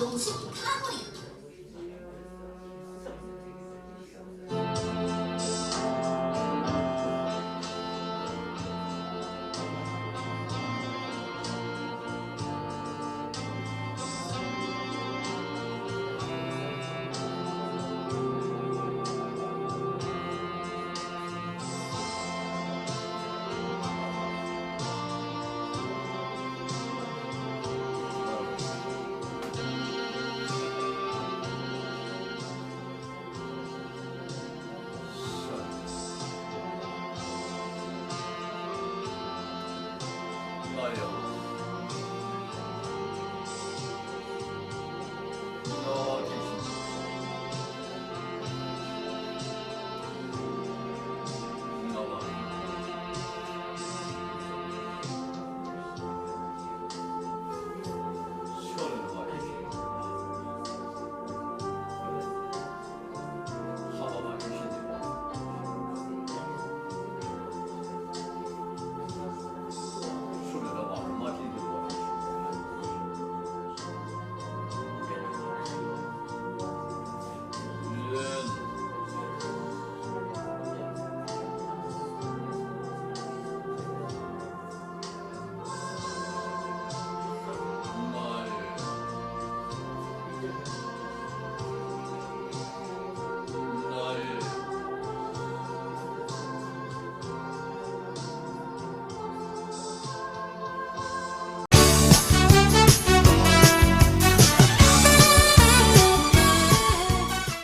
놓치기 편한 거리요.